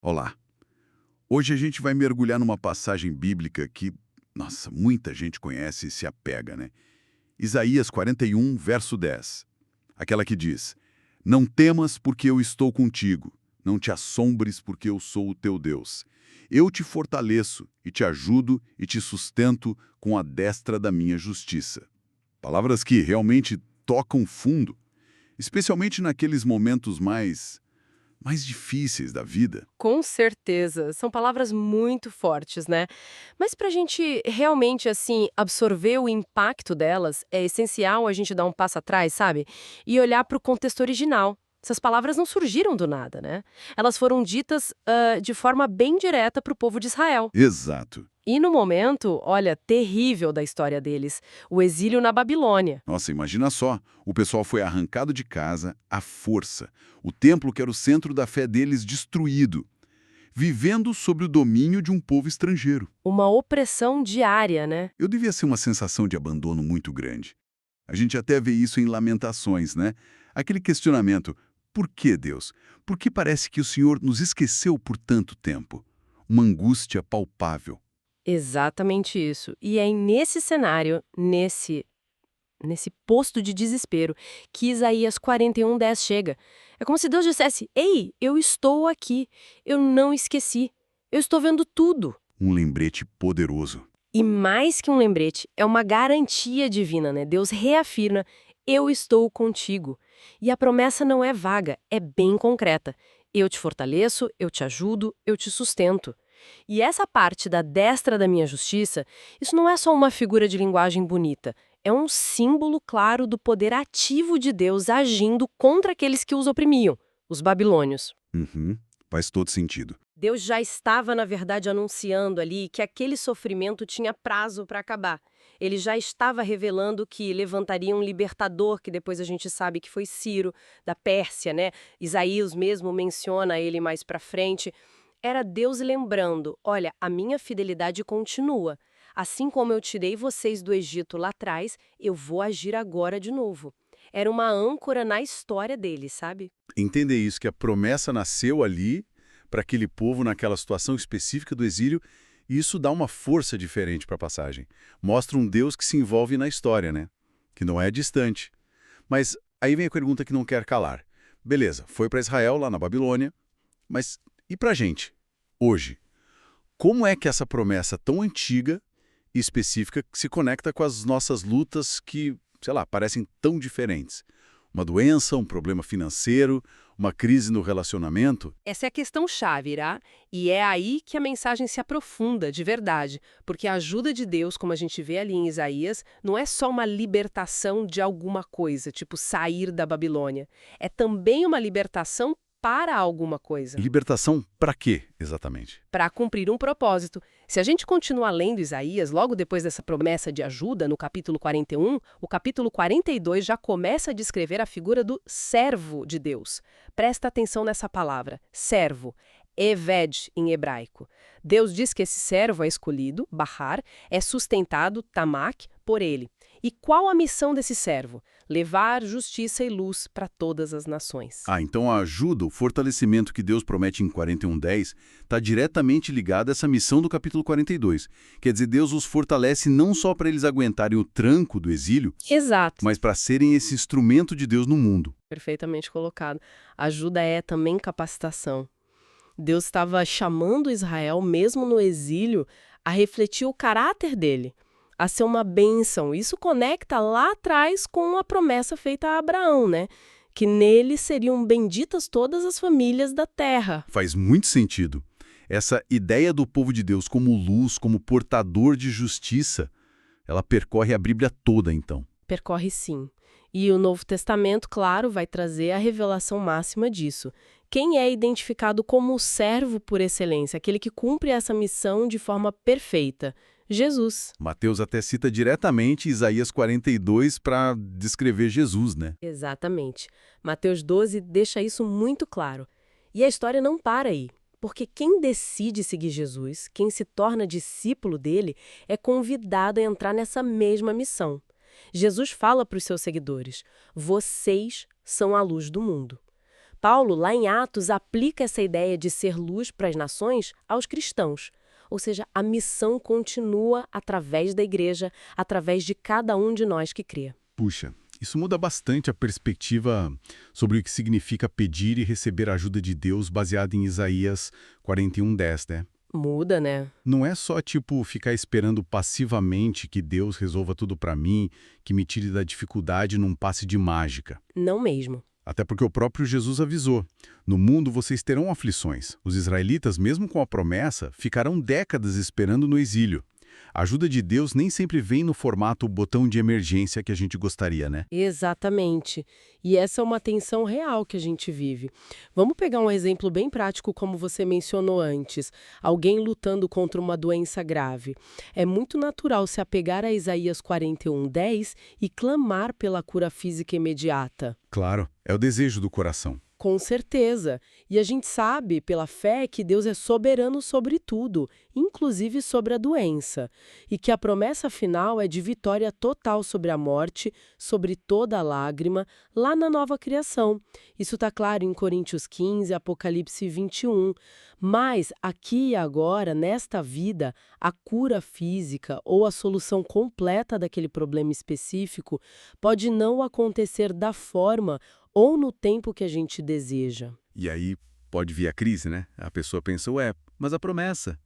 Olá. Hoje a gente vai mergulhar numa passagem bíblica que, nossa, muita gente conhece e se apega, né? Isaías 41, verso 10. Aquela que diz: Não temas porque eu estou contigo, não te assombres porque eu sou o teu Deus. Eu te fortaleço e te ajudo e te sustento com a destra da minha justiça. Palavras que realmente tocam fundo, especialmente naqueles momentos mais difíceis da vida. Com certeza, são palavras muito fortes, né? Mas para a gente realmente, assim, absorver o impacto delas, é essencial a gente dar um passo atrás, sabe? E olhar para o contexto original. Essas palavras não surgiram do nada, né? Elas foram ditas de forma bem direta para o povo de Israel. Exato. E no momento, olha, terrível da história deles, o exílio na Babilônia. Nossa, imagina só, o pessoal foi arrancado de casa à força. O templo, que era o centro da fé deles, destruído, vivendo sob o domínio de um povo estrangeiro. Uma opressão diária, né? Eu devia ser uma sensação de abandono muito grande. A gente até vê isso em Lamentações, né? Aquele questionamento: por que Deus? Por que parece que o Senhor nos esqueceu por tanto tempo? Uma angústia palpável. Exatamente isso. E é nesse cenário, nesse posto de desespero, que Isaías 41:10 chega. É como se Deus dissesse: Ei, eu estou aqui, eu não esqueci, eu estou vendo tudo. Um lembrete poderoso. E mais que um lembrete, é uma garantia divina, né? Deus reafirma: Eu estou contigo. E a promessa não é vaga, é bem concreta. Eu te fortaleço, eu te ajudo, eu te sustento. E essa parte da destra da minha justiça, isso não é só uma figura de linguagem bonita. É um símbolo claro do poder ativo de Deus agindo contra aqueles que os oprimiam, os babilônios. Uhum, faz todo sentido. Deus já estava, na verdade, anunciando ali que aquele sofrimento tinha prazo para acabar. Ele já estava revelando que levantaria um libertador, que depois a gente sabe que foi Ciro, da Pérsia, né? Isaías mesmo menciona ele mais para frente. Era Deus lembrando: olha, a minha fidelidade continua. Assim como eu tirei vocês do Egito lá atrás, eu vou agir agora de novo. Era uma âncora na história dele, sabe? Entender isso, que a promessa nasceu ali, para aquele povo, naquela situação específica do exílio, e isso dá uma força diferente para a passagem. Mostra um Deus que se envolve na história, né? Que não é distante. Mas aí vem a pergunta que não quer calar. Beleza, foi para Israel, lá na Babilônia, mas e para a gente, hoje? Como é que essa promessa tão antiga e específica se conecta com as nossas lutas que, sei lá, parecem tão diferentes? Uma doença, um problema financeiro, uma crise no relacionamento? Essa é a questão chave, irá? E é aí que a mensagem se aprofunda, de verdade, porque a ajuda de Deus, como a gente vê ali em Isaías, não é só uma libertação de alguma coisa, tipo sair da Babilônia. É também uma libertação para alguma coisa, Libertação para quê, exatamente? para cumprir um propósito. Se a gente continuar lendo Isaías, logo depois dessa promessa de ajuda, no capítulo 41, o capítulo 42 já começa a descrever a figura do servo de Deus. Presta atenção nessa palavra, servo. Eved, em hebraico. Deus diz que esse servo é escolhido, Bahar, é sustentado, Tamak, por ele. E qual a missão desse servo? Levar justiça e luz para todas as nações. Ah, então a ajuda, o fortalecimento que Deus promete em 41:10 está diretamente ligado a essa missão do capítulo 42. Quer dizer, Deus os fortalece não só para eles aguentarem o tranco do exílio, Exato. mas para serem esse instrumento de Deus no mundo. Perfeitamente colocado. Ajuda é também capacitação. Deus estava chamando Israel, mesmo no exílio, a refletir o caráter dele, a ser uma bênção. Isso conecta lá atrás com a promessa feita a Abraão, né? Que nele seriam benditas todas as famílias da terra. Faz muito sentido. Essa ideia do povo de Deus como luz, como portador de justiça, ela percorre a Bíblia toda, então. Percorre sim. E o Novo Testamento, claro, vai trazer a revelação máxima disso. Quem é identificado como o servo por excelência, aquele que cumpre essa missão de forma perfeita? Jesus. Mateus até cita diretamente Isaías 42 para descrever Jesus, né? Exatamente. Mateus 12 deixa isso muito claro. E a história não para aí. Porque quem decide seguir Jesus, quem se torna discípulo dele, é convidado a entrar nessa mesma missão. Jesus fala para os seus seguidores: vocês são a luz do mundo. Paulo, lá em Atos, aplica essa ideia de ser luz para as nações aos cristãos. Ou seja, a missão continua através da igreja, através de cada um de nós que crê. Puxa, isso muda bastante a perspectiva sobre o que significa pedir e receber a ajuda de Deus baseado em Isaías 41:10, né? Muda, né? Não é só, tipo, ficar esperando passivamente que Deus resolva tudo pra mim, que me tire da dificuldade num passe de mágica. Não mesmo. Até porque o próprio Jesus avisou: no mundo vocês terão aflições. Os israelitas, mesmo com a promessa, ficarão décadas esperando no exílio. A ajuda de Deus nem sempre vem no formato botão de emergência que a gente gostaria, né? Exatamente. E essa é uma tensão real que a gente vive. Vamos pegar um exemplo bem prático, como você mencionou antes. Alguém lutando contra uma doença grave. É muito natural se apegar a Isaías 41:10 e clamar pela cura física imediata. Claro, é o desejo do coração. Com certeza. E a gente sabe, pela fé, que Deus é soberano sobre tudo, inclusive sobre a doença. E que a promessa final é de vitória total sobre a morte, sobre toda a lágrima, lá na nova criação. Isso está claro em Coríntios 15, Apocalipse 21. Mas, aqui e agora, nesta vida, a cura física ou a solução completa daquele problema específico pode não acontecer da forma ou no tempo que a gente deseja. E aí pode vir a crise, né? A pessoa pensa, ué, mas a promessa,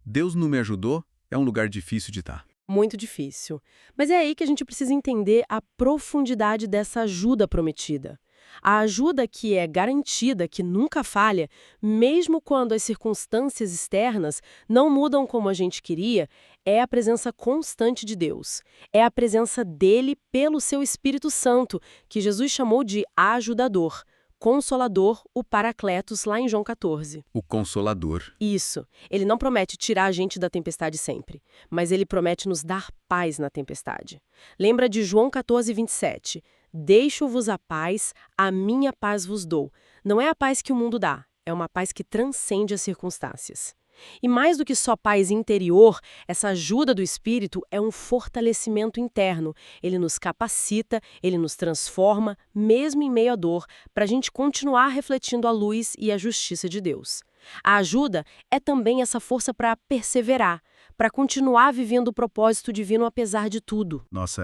Deus não me ajudou, é um lugar difícil de estar. Muito difícil. Mas é aí que a gente precisa entender a profundidade dessa ajuda prometida. A ajuda que é garantida, que nunca falha, mesmo quando as circunstâncias externas não mudam como a gente queria, é a presença constante de Deus. É a presença dele pelo seu Espírito Santo, que Jesus chamou de ajudador, consolador, o Paracletos, lá em João 14. O Consolador. Isso. Ele não promete tirar a gente da tempestade sempre, mas ele promete nos dar paz na tempestade. Lembra de João 14:27? Deixo-vos a paz, a minha paz vos dou. Não é a paz que o mundo dá, é uma paz que transcende as circunstâncias. E mais do que só paz interior, essa ajuda do Espírito é um fortalecimento interno. Ele nos capacita, ele nos transforma, mesmo em meio à dor, para a gente continuar refletindo a luz e a justiça de Deus. A ajuda é também essa força para perseverar, para continuar vivendo o propósito divino apesar de tudo. Nossa,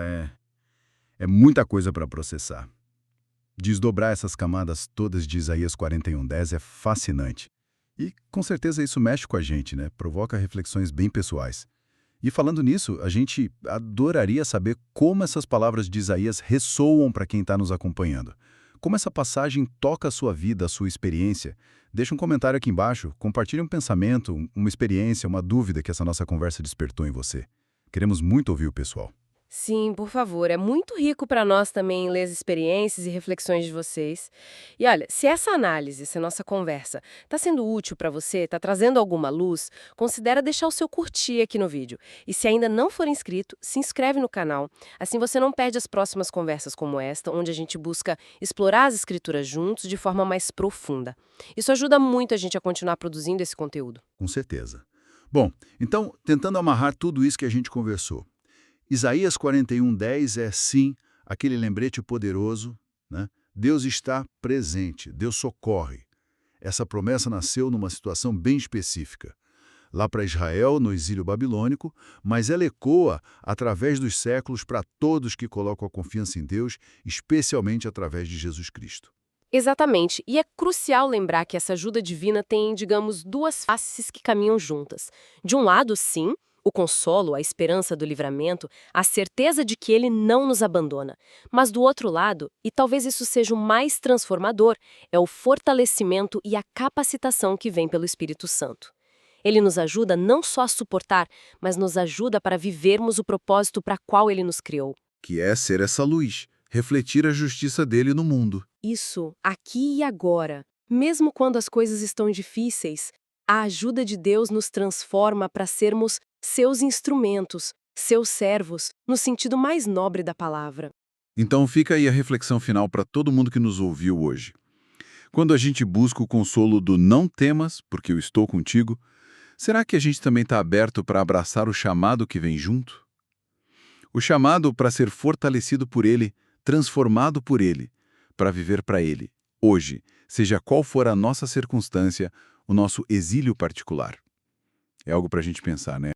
é muita coisa para processar. Desdobrar essas camadas todas de Isaías 41:10 é fascinante. E, com certeza, isso mexe com a gente, né? Provoca reflexões bem pessoais. E falando nisso, a gente adoraria saber como essas palavras de Isaías ressoam para quem está nos acompanhando. Como essa passagem toca a sua vida, a sua experiência. Deixa um comentário aqui embaixo, compartilhe um pensamento, uma experiência, uma dúvida que essa nossa conversa despertou em você. Queremos muito ouvir o pessoal. Sim, por favor. É muito rico para nós também ler as experiências e reflexões de vocês. E olha, se essa análise, essa nossa conversa, está sendo útil para você, está trazendo alguma luz, considera deixar o seu curtir aqui no vídeo. E se ainda não for inscrito, se inscreve no canal. Assim você não perde as próximas conversas como esta, onde a gente busca explorar as escrituras juntos de forma mais profunda. Isso ajuda muito a gente a continuar produzindo esse conteúdo. Com certeza. Bom, então, tentando amarrar tudo isso que a gente conversou. Isaías 41:10 é, sim, aquele lembrete poderoso, né? Deus está presente, Deus socorre. Essa promessa nasceu numa situação bem específica. Lá para Israel, no exílio babilônico, mas ela ecoa através dos séculos para todos que colocam a confiança em Deus, especialmente através de Jesus Cristo. Exatamente. E é crucial lembrar que essa ajuda divina tem, digamos, duas faces que caminham juntas. De um lado, sim, o consolo, a esperança do livramento, a certeza de que ele não nos abandona. Mas do outro lado, e talvez isso seja o mais transformador, é o fortalecimento e a capacitação que vem pelo Espírito Santo. Ele nos ajuda não só a suportar, mas nos ajuda para vivermos o propósito para qual ele nos criou. Que é ser essa luz, refletir a justiça dele no mundo. Isso, aqui e agora. Mesmo quando as coisas estão difíceis, a ajuda de Deus nos transforma para sermos seus instrumentos, seus servos, no sentido mais nobre da palavra. Então fica aí a reflexão final para todo mundo que nos ouviu hoje. Quando a gente busca o consolo do não temas, porque eu estou contigo, será que a gente também está aberto para abraçar o chamado que vem junto? O chamado para ser fortalecido por ele, transformado por ele, para viver para ele hoje, seja qual for a nossa circunstância, o nosso exílio particular. É algo para a gente pensar, né?